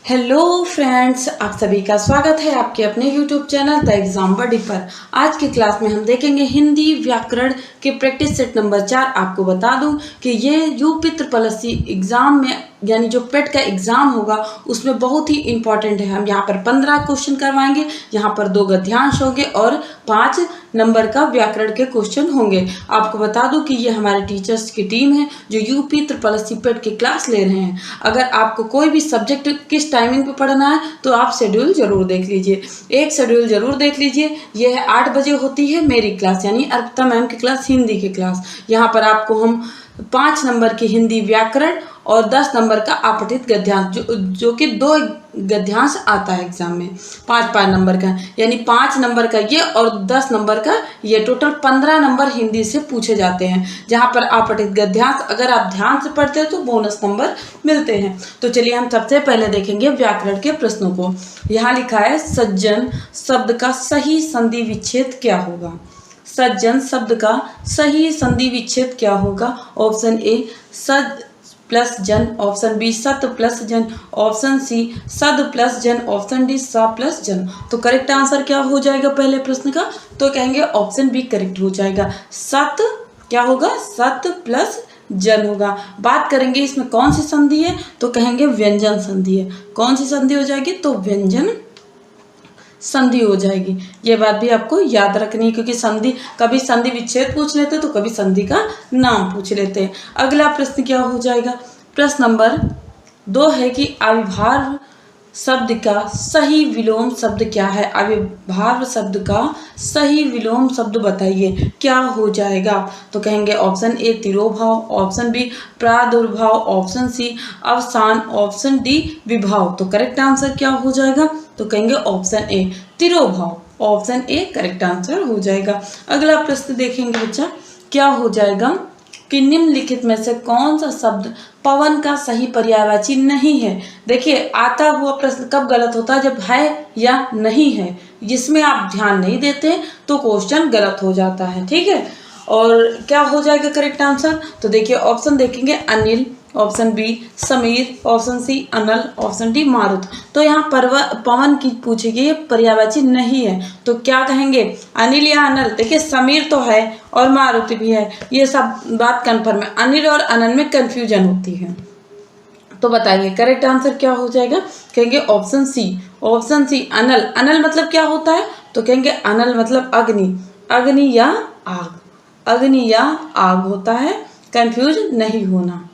Hello friends, आप सभी का स्वागत है आपके अपने यूट्यूब चैनल द एग्जाम बडी पर। आज की क्लास में हम देखेंगे हिंदी व्याकरण के प्रैक्टिस सेट नंबर 4। आपको बता दूं कि ये यूपी ट्रिपल एग्जाम में यानी जो पेट का एग्जाम होगा उसमें बहुत ही इंपॉर्टेंट है। हम यहाँ पर 15 क्वेश्चन करवाएंगे, यहाँ पर 2 गद्यांश होंगे और 5 नंबर का व्याकरण के क्वेश्चन होंगे। आपको बता दूं कि ये हमारे टीचर्स की टीम है जो यूपी ट्रिपल पेट की क्लास ले रहे हैं। अगर आपको कोई भी सब्जेक्ट किस टाइमिंग पे पढ़ना है तो आप शेड्यूल जरूर देख लीजिए। एक शेड्यूल जरूर देख लीजिए, ये है 8 बजे होती है मेरी क्लास यानी अर्पिता मैम की क्लास, हिंदी की क्लास। यहाँ पर आपको हम 5 नंबर की हिंदी व्याकरण और 10 नंबर का आपठित गद्यांश जो कि 2 गद्यांश आता है एग्जाम में, 5 नंबर का यानी 5 नंबर का ये और 10 नंबर का ये, टोटल 15 नंबर हिंदी से पूछे जाते हैं। जहाँ पर आपठित गद्यांश अगर आप ध्यान से पढ़ते हो तो बोनस नंबर मिलते हैं। तो चलिए हम सबसे पहले देखेंगे व्याकरण के प्रश्नों को। यहाँ लिखा है सज्जन शब्द का सही संधि विच्छेद क्या होगा। सज्जन शब्द का सही संधि विच्छेद क्या होगा। ऑप्शन ए सद प्लस जन, ऑप्शन बी सत प्लस जन, ऑप्शन सी सद प्लस जन, ऑप्शन डी सा प्लस जन। तो करेक्ट आंसर क्या हो जाएगा पहले प्रश्न का, तो कहेंगे ऑप्शन बी करेक्ट हो जाएगा। सत क्या होगा, सत प्लस जन होगा। बात करेंगे इसमें कौन सी संधि है तो कहेंगे व्यंजन संधि है। कौन सी संधि हो जाएगी तो व्यंजन संधि हो जाएगी। ये बात भी आपको याद रखनी है क्योंकि संधि कभी संधि विच्छेद पूछ लेते हैं तो कभी संधि का नाम पूछ लेते हैं। अगला प्रश्न क्या हो जाएगा, प्रश्न नंबर 2 है कि अविभाज्य शब्द का सही विलोम शब्द क्या है। अविभाज्य शब्द का सही विलोम शब्द बताइए क्या हो जाएगा। तो कहेंगे ऑप्शन ए तिरोभाव, ऑप्शन बी प्रादुर्भाव, ऑप्शन सी अवसान, ऑप्शन डी विभाव। तो करेक्ट आंसर क्या हो जाएगा तो कहेंगे ऑप्शन ए तिरोभाव। ऑप्शन ए करेक्ट आंसर हो जाएगा। अगला प्रश्न देखेंगे बच्चा, क्या हो जाएगा कि निम्नलिखित में से कौन सा शब्द पवन का सही पर्यायवाची नहीं है। देखिए आता हुआ प्रश्न कब गलत होता है, जब है या नहीं है, जिसमें आप ध्यान नहीं देते तो क्वेश्चन गलत हो जाता है। ठीक है, और क्या हो जाएगा करेक्ट आंसर तो देखिए ऑप्शन देखेंगे Anil, option B Sameer, option C Anal, option D मारुत। तो यहाँ पवन की पूछी गई पर्यायवाची नहीं है तो क्या कहेंगे अनिल या अनल। देखिए समीर तो है और मारुति भी है, ये सब बात कन्फर्म है। अनिल और अनल में कंफ्यूजन होती है। तो बताइए करेक्ट आंसर क्या हो जाएगा, कहेंगे ऑप्शन सी। ऑप्शन सी अनल। अनल मतलब क्या होता है तो कहेंगे अनल मतलब अग्नि, अग्नि या आग, अग्नि या आग होता है। कंफ्यूज नहीं होना,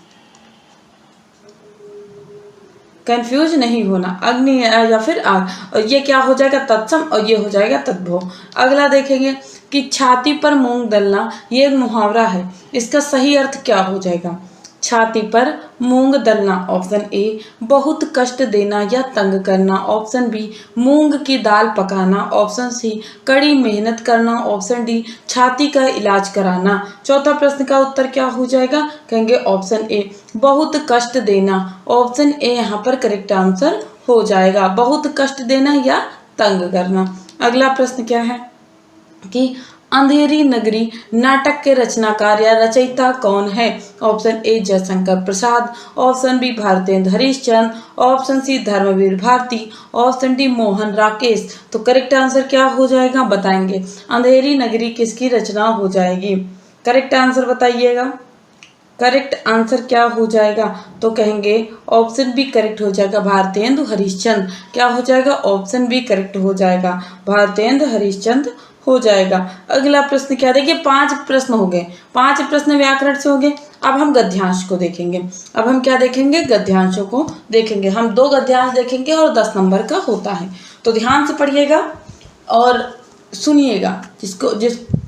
कंफ्यूज नहीं होना, अग्नि या फिर आग। और ये क्या हो जाएगा तत्सम और ये हो जाएगा तद्भव। अगला देखेंगे कि छाती पर मूंग दलना, ये एक मुहावरा है, इसका सही अर्थ क्या हो जाएगा। छाती पर मूंग दलना, ऑप्शन ए बहुत कष्ट देना या तंग करना, ऑप्शन बी मूंग की दाल पकाना, ऑप्शन सी कड़ी मेहनत करना, ऑप्शन डी छाती का इलाज कराना। चौथा प्रश्न का उत्तर क्या हो जाएगा, कहेंगे ऑप्शन ए बहुत कष्ट देना। ऑप्शन ए यहाँ पर करेक्ट आंसर हो जाएगा, बहुत कष्ट देना या तंग करना। अगला प्रश्न क्या है कि अंधेरी नगरी नाटक के रचनाकार या रचयिता कौन है। Option A Jaishankar Prasad, option B Bharatendra Harishchandra, option C Dharamvir Bharati, option D Mohan Rakesh. तो करेक्ट आंसर क्या हो जाएगा बताएंगे, अंधेरी नगरी किसकी रचना हो जाएगी। करेक्ट आंसर बताइएगा, करेक्ट आंसर क्या हो जाएगा तो कहेंगे ऑप्शन बी करेक्ट हो जाएगा, भारतेंद्र हरिश्चंद्र। क्या हो जाएगा ऑप्शन बी करेक्ट हो जाएगा, भारतेंद्र हरिश्चंद्र हो जाएगा। अगला प्रश्न क्या, देखिए 5 प्रश्न हो गए, 5 प्रश्न व्याकरण से हो गए। अब हम गद्यांश को देखेंगे। अब हम क्या देखेंगे, गद्यांशों को देखेंगे। हम 2 गद्यांश देखेंगे और 10 नंबर का होता है। तो ध्यान से पढ़िएगा और सुनिएगा।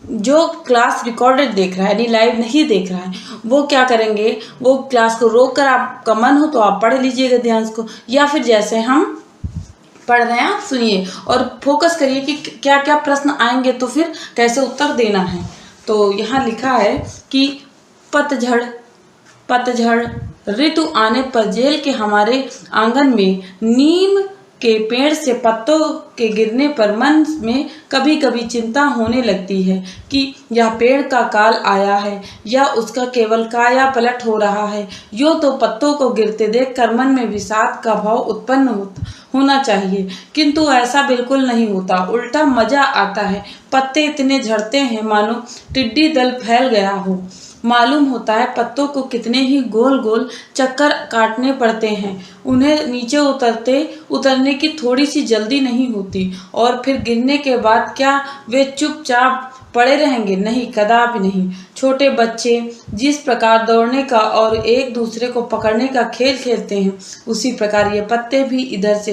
जो क्लास रिकॉर्डेड देख रहा है यानी लाइव नहीं देख रहा है वो क्या करेंगे, वो क्लास को रोक कर आपका मन हो तो आप पढ़ लीजिए गद्यांश को, या फिर जैसे हम पढ़ रहे हैं आप सुनिए और फोकस करिए कि क्या क्या प्रश्न आएंगे तो फिर कैसे उत्तर देना है। तो यहाँ लिखा है कि पतझड़ पतझड़ ऋतु आने पर जेल के हमारे आंगन में नीम के पेड़ से पत्तों के गिरने पर मन में कभी कभी चिंता होने लगती है कि यह पेड़ का काल आया है या उसका केवल काया पलट हो रहा है। यूँ तो पत्तों को गिरते देखकर मन में विषाद का भाव उत्पन्न होना चाहिए, किंतु ऐसा बिल्कुल नहीं होता, उल्टा मजा आता है। पत्ते इतने झड़ते हैं मानो टिड्डी दल फैल गया हो। मालूम होता है पत्तों को कितने ही गोल गोल चक्कर काटने पड़ते हैं। उन्हें नीचे उतरने की थोड़ी सी जल्दी नहीं होती, और फिर गिरने के बाद क्या वे चुपचाप पड़े रहेंगे? नहीं, कदापि नहीं। छोटे बच्चे जिस प्रकार दौड़ने का और एक दूसरे को पकड़ने का खेल खेलते हैं, उसी प्रकार ये पत्ते भी इधर से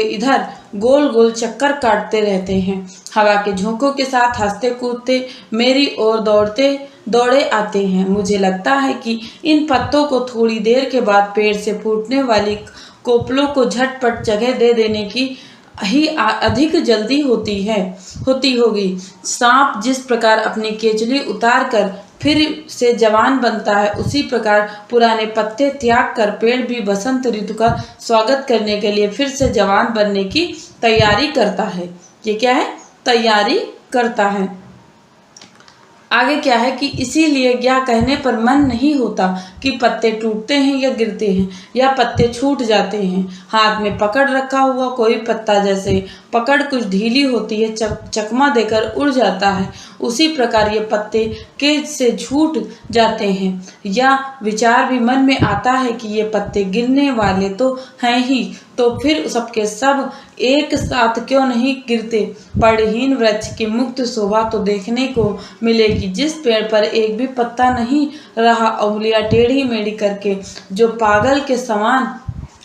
इधर गोल गोल चक्कर काटते रहते हैं। हवा के झोंकों के साथ हंसते कूदते मेरी ओर दौड़े आते हैं। मुझे लगता है कि इन पत्तों को थोड़ी देर के बाद पेड़ से फूटने वाली कोपलों को झटपट जगह दे देने की ही अधिक जल्दी होती होगी। सांप जिस प्रकार अपनी केचली उतार कर फिर से जवान बनता है, उसी प्रकार पुराने पत्ते त्याग कर पेड़ भी बसंत ऋतु का स्वागत करने के लिए फिर से जवान बनने की तैयारी करता है। ये क्या है? तैयारी करता है। आगे क्या है कि इसीलिए यह कहने पर मन नहीं होता कि पत्ते टूटते हैं या गिरते हैं या पत्ते छूट जाते हैं। हाथ में पकड़ रखा हुआ कोई पत्ता जैसे पकड़ कुछ ढीली होती है, चकमा देकर उड़ जाता है, उसी प्रकार ये पत्ते के से छूट जाते हैं। या विचार भी मन में आता है कि ये पत्ते गिरने वाले तो हैं ही, तो फिर सबके सब एक साथ क्यों नहीं गिरते? पड़हीन वृक्ष की मुक्त शोभा तो देखने को मिलेगी, जिस पेड़ पर एक भी पत्ता नहीं रहा, उंगलियां टेढ़ी मेढ़ी करके जो पागल के समान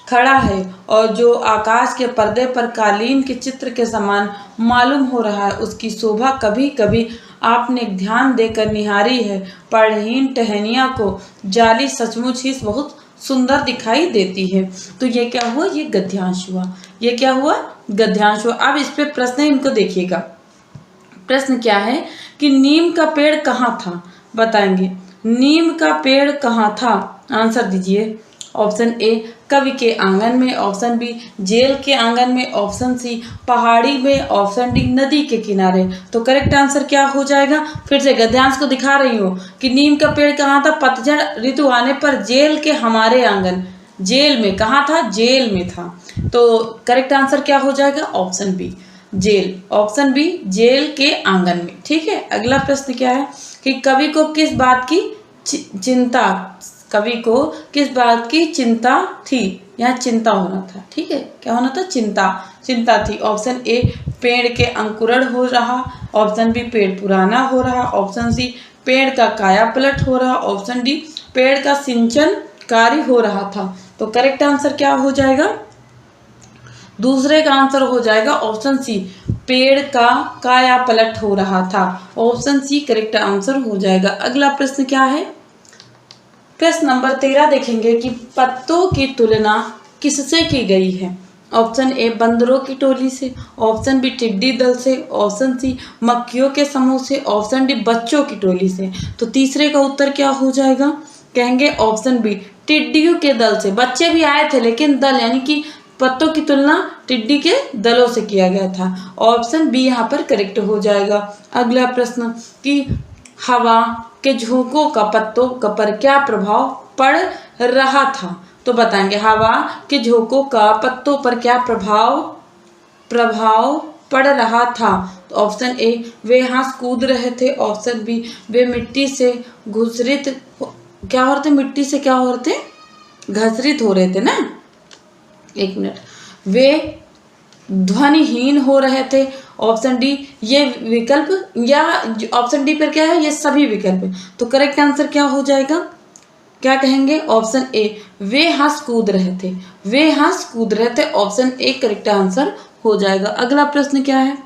खड़ा है और जो आकाश के पर्दे पर कालीन के चित्र के समान मालूम हो रहा है, उसकी शोभा कभी कभी आपने ध्यान देकर निहारी है। पड़हीन टहनिया को जाली सचमुच ही बहुत सुंदर दिखाई देती है। तो ये क्या हुआ? ये गद्यांश हुआ। ये क्या हुआ? गद्यांश हुआ। अब इस पे प्रश्न है, इनको देखिएगा। प्रश्न क्या है कि नीम का पेड़ कहाँ था? बताएंगे। नीम का पेड़ कहाँ था? आंसर दीजिए। ऑप्शन ए कवि के आंगन में, ऑप्शन बी जेल के आंगन में, ऑप्शन सी पहाड़ी में, ऑप्शन डी नदी के किनारे। तो करेक्ट आंसर क्या हो जाएगा? फिर से गद्यांश को दिखा रही हूँ कि नीम का पेड़ कहाँ था? पतझड़ ऋतु आने पर जेल के हमारे आंगन। जेल में कहाँ था? जेल में था। तो करेक्ट आंसर क्या हो जाएगा? Option B jail. Option B jail के आंगन में। ठीक है। अगला प्रश्न क्या है कि कवि को किस बात की चिंता थी? यहाँ चिंता होना था। ठीक है, क्या होना था? चिंता थी। ऑप्शन ए पेड़ के अंकुरण हो रहा, ऑप्शन बी पेड़ पुराना हो रहा, ऑप्शन सी पेड़ का काया पलट हो रहा, ऑप्शन डी पेड़ का सिंचन कार्य हो रहा था। तो करेक्ट आंसर क्या हो जाएगा? दूसरे का आंसर हो जाएगा ऑप्शन सी, पेड़ का काया पलट हो रहा था। ऑप्शन सी करेक्ट आंसर हो जाएगा। अगला प्रश्न क्या है? प्रश्न नंबर 13 देखेंगे कि पत्तों की तुलना किससे की गई है? ऑप्शन ए बंदरों की टोली से, ऑप्शन बी टिड्डी दल से, ऑप्शन सी मक्खियों के समूह से, ऑप्शन डी बच्चों की टोली से। तो तीसरे का उत्तर क्या हो जाएगा? कहेंगे ऑप्शन बी टिड्डियों के दल से। बच्चे भी आए थे लेकिन दल यानी कि पत्तों की तुलना टिड्डी के दलों से किया गया था। ऑप्शन बी यहाँ पर करेक्ट हो जाएगा। अगला प्रश्न कि हवा के झोंकों का पत्तों पर क्या प्रभाव पड़ रहा था? तो बताएंगे हवा के झोंकों का पत्तों पर क्या प्रभाव पड़ रहा था? तो ऑप्शन ए वे हंस कूद रहे थे, ऑप्शन बी वे मिट्टी से क्या हो रहे थे? मिट्टी से क्या हो रहे थे? घसरित हो रहे थे ना। एक मिनट। वे ध्वनिहीन हो रहे थे, ऑप्शन डी ये विकल्प, या ऑप्शन डी पर क्या है? ये सभी विकल्प। तो करेक्ट आंसर क्या हो जाएगा? क्या कहेंगे? ऑप्शन ए वे हंस कूद रहे थे। वे हंस कूद रहे थे। ऑप्शन ए करेक्ट आंसर हो जाएगा। अगला प्रश्न क्या है?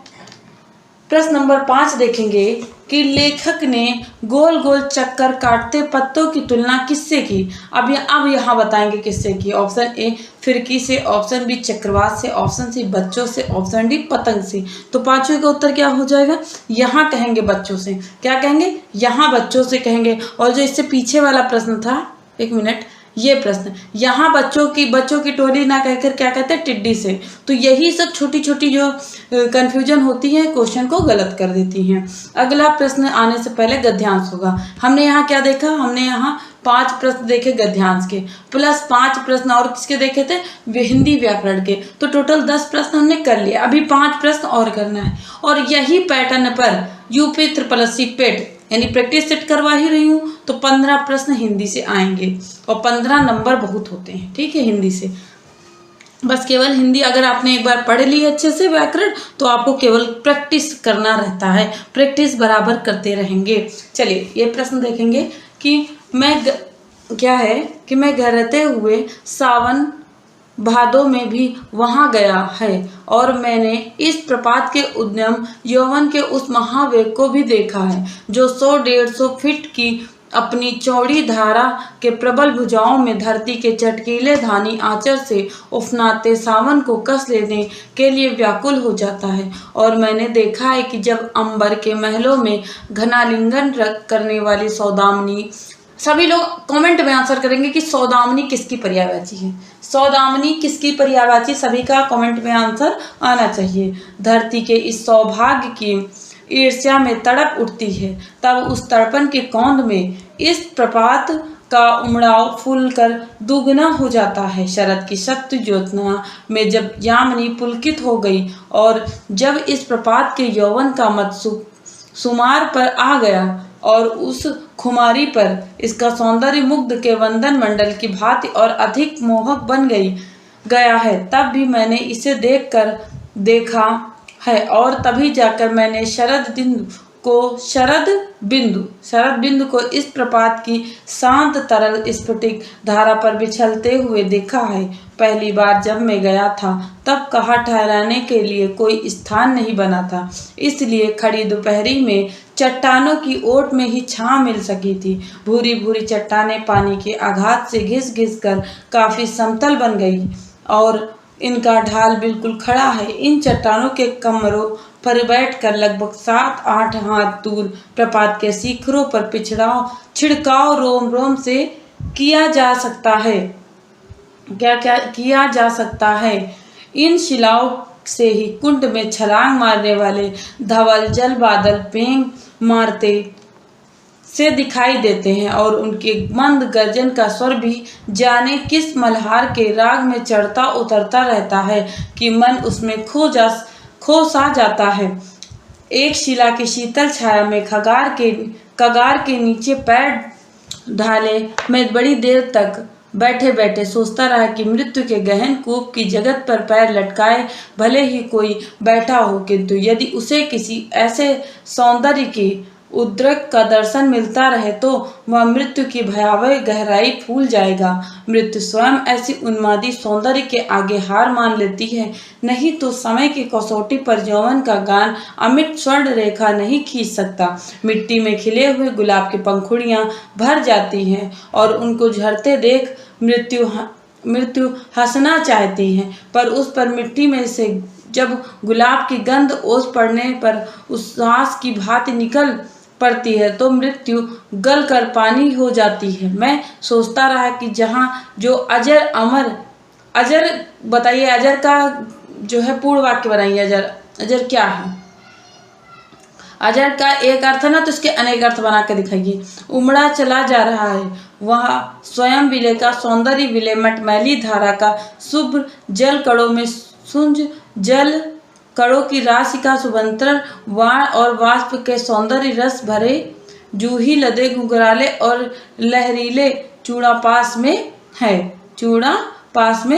प्रश्न नंबर 5 देखेंगे कि लेखक ने गोल गोल चक्कर काटते पत्तों की तुलना किससे की? अब यहाँ बताएंगे किससे की। ऑप्शन ए फिरकी से, ऑप्शन बी चक्रवात से, ऑप्शन सी बच्चों से, ऑप्शन डी पतंग से। तो पांचवें का उत्तर क्या हो जाएगा? यहाँ कहेंगे बच्चों से। क्या कहेंगे? यहाँ बच्चों से कहेंगे। और जो इससे पीछे वाला प्रश्न था, एक मिनट, ये प्रश्न। यहाँ बच्चों की टोली ना कहकर क्या कहते हैं, टिड्डी से। तो यही सब छोटी छोटी जो कंफ्यूजन होती है क्वेश्चन को गलत कर देती हैं। अगला प्रश्न आने से पहले गद्यांश होगा। हमने यहाँ क्या देखा, हमने यहाँ 5 प्रश्न देखे गद्यांश के, प्लस 5 प्रश्न और किसके देखे थे, हिंदी व्याकरण के। तो टोटल 10 प्रश्न हमने कर लिए, अभी 5 प्रश्न और करना है। और यही पैटर्न पर यूपी SSSC पेट यानी प्रैक्टिस सेट करवा ही रही हूँ, तो 15 प्रश्न हिंदी से आएंगे और 15 नंबर बहुत होते हैं, ठीक है, हिंदी से। बस केवल हिंदी अगर आपने एक बार पढ़ ली अच्छे से व्याकरण, तो आपको केवल प्रैक्टिस करना रहता है, प्रैक्टिस बराबर करते रहेंगे। चलिए ये प्रश्न देखेंगे कि क्या है कि मैं घर रहते हुए सावन भादों में भी वहां गया है और मैंने इस प्रपात के उद्यम यौवन के उस महावेग को भी देखा है जो 100-150 फीट की अपनी चौड़ी धारा के प्रबल भुजाओं में धरती के चटकीले धानी आंचल से उफनाते सावन को कस लेने के लिए व्याकुल हो जाता है। और मैंने देखा है कि जब अंबर के महलों में घनालिंगन करने वाली सौदामिनी, सभी लोग कमेंट में आंसर करेंगे कि सौदामिनी किसकी पर्यायवाची है, सौदामिनी किसकी पर्यायवाची, सभी का कमेंट में आंसर आना चाहिए। धरती के इस सौभाग्य की ईर्ष्या में तड़प उठती है, तब उस तड़पन के कौंध में इस प्रपात का उमड़ाव फूलकर दुगना हो जाता है। शरद की शक्त ज्योत्सना में जब यामिनी पुलकित हो गई और जब इस प्रपात के यौवन का मत सुमार पर आ गया और उस खुमारी पर इसका सौंदर्य मुग्ध के वंदन मंडल की भांति और अधिक मोहक बन गया है, तब भी मैंने इसे देखा है और तभी जाकर मैंने शरद बिंदु को इस प्रपात की शांत तरल स्फटिक धारा पर बिछलते हुए देखा है। पहली बार जब मैं गया था तब कहाँ ठहराने के लिए कोई स्थान नहीं बना था, इसलिए खड़ी दोपहरी में चट्टानों की ओट में ही छां मिल सकी थी। भूरी भूरी चट्टानें पानी के आघात से घिस घिस कर काफी समतल बन गई और इनका ढाल बिल्कुल खड़ा है। इन चट्टानों के कमरों पर बैठकर लगभग 7-8 हाथ दूर प्रपात के शिखरों पर छिड़काव रोम रोम से किया जा सकता है। क्या किया जा सकता है? इन शिलाओं से ही कुंड में छलांग मारने वाले धवल जल बादल पेंग मारते से दिखाई देते हैं और उनके मंद गर्जन का स्वर भी जाने किस मल्हार के राग में चढ़ता उतरता रहता है कि मन उसमें खो सा जाता है। एक शिला की शीतल छाया में कगार के नीचे पैर ढाले मैं बड़ी देर तक बैठे बैठे सोचता रहा कि मृत्यु के गहन कूप की जगत पर पैर लटकाए भले ही कोई बैठा हो, किंतु यदि उसे किसी ऐसे सौंदर्य की उद्रेक का दर्शन मिलता रहे तो वह मृत्यु की भयावह गहराई भूल जाएगा। मृत्यु स्वयं ऐसी उन्मादी सौंदर्य के आगे हार मान लेती है, नहीं तो समय की कसौटी पर यौवन का गान अमिट स्वर्ण रेखा नहीं खींच सकता। मिट्टी में खिले हुए गुलाब की पंखुड़ियां भर जाती हैं और उनको झड़ते देख मृत्यु हंसना चाहती है, पर उस पर मिट्टी में से जब गुलाब की गंध ओस पड़ने पर उस सांस की भांति निकल पड़ती है तो मृत्यु गल कर पानी हो जाती है। मैं सोचता रहा कि जहाँ जो अजर बताइए, अजर का जो है पूर्ण वाक्य बनाइए। अजर क्या है? अजर का एक अर्थ है ना, तो इसके अनेक अर्थ बना के दिखाइए। उमड़ा चला जा रहा है वहाँ स्वयं विलय का सौंदर्य विलय मटमैली धारा का शुभ्र जल कड़ों में सुंज जल कड़ों की राशि का सुबंतर वाण और वाष्प के सौंदर्य रस भरे जूही लदे घुंघराले और लहरीले चूड़ा पास में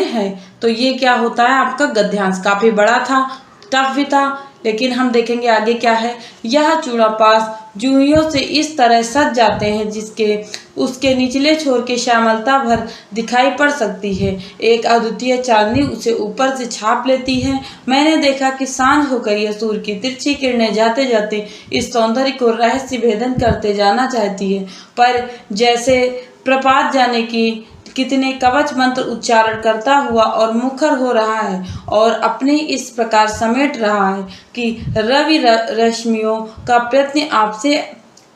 है। तो ये क्या होता है आपका गद्यांश। काफी बड़ा था, टफ भी था, लेकिन हम देखेंगे आगे क्या है। यह चूड़ा पास जूहियों से इस तरह सज जाते हैं जिसके उसके निचले छोर की श्यामलता भर दिखाई पड़ सकती है। एक अद्वितीय चांदनी उसे ऊपर से छाप लेती है। मैंने देखा कि सांझ हो गई है। सूर्य की तिरछी किरणें जाते जाते इस सौंदर्य को रहस्य भेदन करते जाना चाहती है, पर जैसे प्रपात जाने की कितने कवच मंत्र उच्चारण करता हुआ और मुखर हो रहा है और अपने इस प्रकार समेट रहा है कि रवि रश्मियों का प्रयत्न आपसे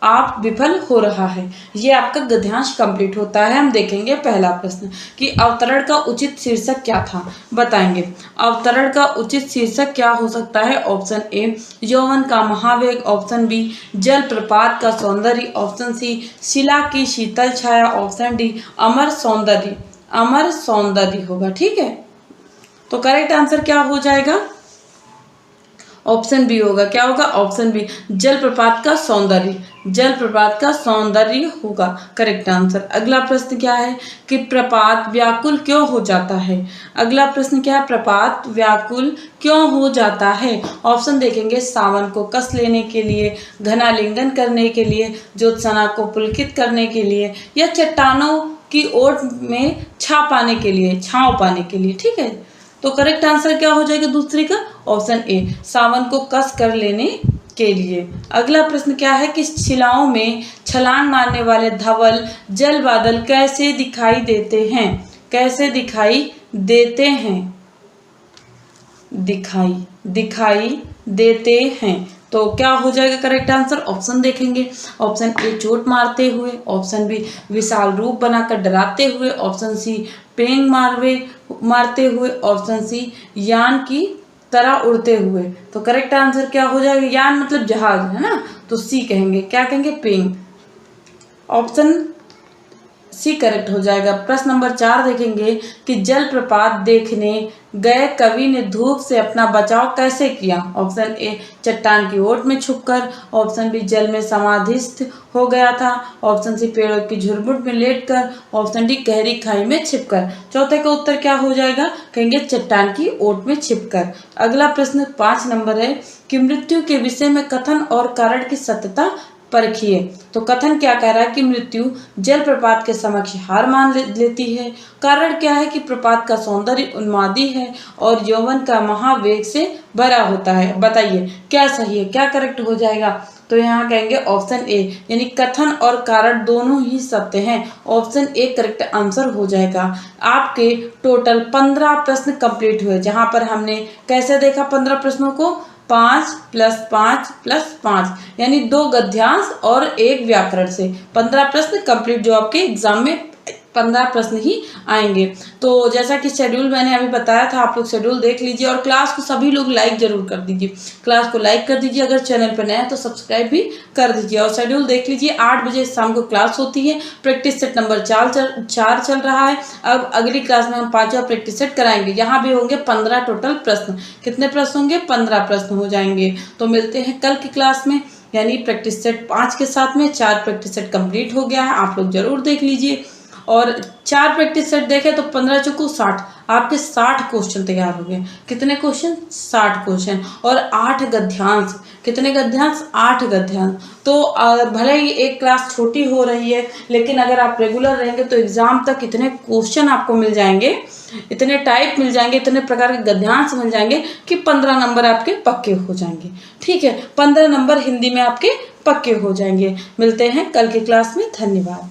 आप विफल हो रहा है। ये आपका गद्यांश कंप्लीट होता है। हम देखेंगे पहला प्रश्न कि अवतरण का उचित शीर्षक क्या था, बताएंगे। अवतरण का उचित शीर्षक क्या हो सकता है? ऑप्शन ए यौवन का महावेग, ऑप्शन बी जलप्रपात का सौंदर्य, ऑप्शन सी शिला की शीतल छाया, ऑप्शन डी अमर सौंदर्य। अमर सौंदर्य होगा, ठीक है। तो करेक्ट आंसर क्या हो जाएगा? ऑप्शन बी होगा। क्या होगा? ऑप्शन बी जलप्रपात का सौंदर्य। जलप्रपात का सौंदर्य होगा करेक्ट आंसर। अगला प्रश्न क्या है कि प्रपात व्याकुल क्यों हो जाता है? अगला प्रश्न क्या है? प्रपात व्याकुल क्यों हो जाता है? ऑप्शन देखेंगे सावन को कस लेने के लिए, घना लिंगन करने के लिए, ज्योत्सना को पुलकित करने के लिए, या चट्टानों की ओट में छाँव पाने के लिए, ठीक है। तो करेक्ट आंसर क्या हो जाएगा दूसरे का? ऑप्शन ए सावन को कस कर लेने के लिए। अगला प्रश्न क्या है कि शिलाओं में छलांग मारने वाले धवल जल बादल कैसे दिखाई देते हैं? कैसे दिखाई देते हैं? दिखाई देते हैं। तो क्या हो जाएगा करेक्ट आंसर? ऑप्शन देखेंगे। ऑप्शन ए चोट मारते हुए, ऑप्शन बी विशाल रूप बनाकर डराते हुए, ऑप्शन सी पेंग मारते हुए, ऑप्शन सी यान की तरह उड़ते हुए। तो करेक्ट आंसर क्या हो जाएगा? यान मतलब जहाज है ना, तो सी कहेंगे। क्या कहेंगे? पेंग। ऑप्शन सी करेक्ट हो जाएगा। प्रश्न नंबर 4 देखेंगे कि जलप्रपात देखने गए कवि ने धूप से अपना बचाव कैसे किया? ऑप्शन ए चट्टान की ओट में छुपकर, ऑप्शन बी जल में समाधिस्थ हो गया था, ऑप्शन सी पेड़ों की झुरमुट में लेटकर, ऑप्शन डी गहरी खाई में छिपकर। चौथे का उत्तर क्या हो जाएगा? कहेंगे चट्टान की ओट में छिपकर। अगला प्रश्न 5 नंबर है कि मृत्यु के विषय में कथन और कारण की सत्यता परखिए। तो कथन क्या कह रहा है कि मृत्यु जलप्रपात के समक्ष हार मान लेती है। कारण क्या है कि प्रपात का सौंदर्य उन्मादी है और यौवन का महावेग से भरा होता है। बताइए क्या सही है, क्या करेक्ट हो जाएगा? तो यहाँ कहेंगे ऑप्शन ए, यानी कथन और कारण दोनों ही सत्य हैं। ऑप्शन ए करेक्ट आंसर हो जाएगा। आपके टोटल 15 प्रश्न कंप्लीट हुए, जहां पर हमने कैसे देखा 15 प्रश्नों को? 5 + 5 + 5 यानी 2 गद्यांश और 1 व्याकरण से 15 प्रश्न कंप्लीट, जो आपके एग्जाम में 15 प्रश्न ही आएंगे। तो जैसा कि शेड्यूल मैंने अभी बताया था, आप लोग शेड्यूल देख लीजिए और क्लास को सभी लोग लाइक जरूर कर दीजिए। क्लास को लाइक कर दीजिए, अगर चैनल पर नए हैं तो सब्सक्राइब भी कर दीजिए और शेड्यूल देख लीजिए। 8 बजे शाम को क्लास होती है। प्रैक्टिस सेट नंबर 4 चल रहा है। अब अगली क्लास में हम 5वां प्रैक्टिस सेट कराएंगे। यहाँ भी होंगे 15 टोटल प्रश्न। कितने प्रश्न होंगे? 15 प्रश्न हो जाएंगे। तो मिलते हैं कल की क्लास में, यानी प्रैक्टिस सेट 5 के साथ में 4 प्रैक्टिस सेट कंप्लीट हो गया है। आप लोग जरूर देख लीजिए और 4 प्रैक्टिस सेट देखें तो 15 चौको 60, आपके 60 क्वेश्चन तैयार हो गए। कितने क्वेश्चन? 60 क्वेश्चन और 8 गद्यांश। कितने गद्यांश? 8 गद्यांश। तो भले ही एक क्लास छोटी हो रही है, लेकिन अगर आप रेगुलर रहेंगे तो एग्जाम तक इतने क्वेश्चन आपको मिल जाएंगे, इतने टाइप मिल जाएंगे, इतने प्रकार के गद्यांश मिल जाएंगे कि 15 नंबर आपके पक्के हो जाएंगे। ठीक है, 15 नंबर हिंदी में आपके पक्के हो जाएंगे। मिलते हैं कल की क्लास में। धन्यवाद।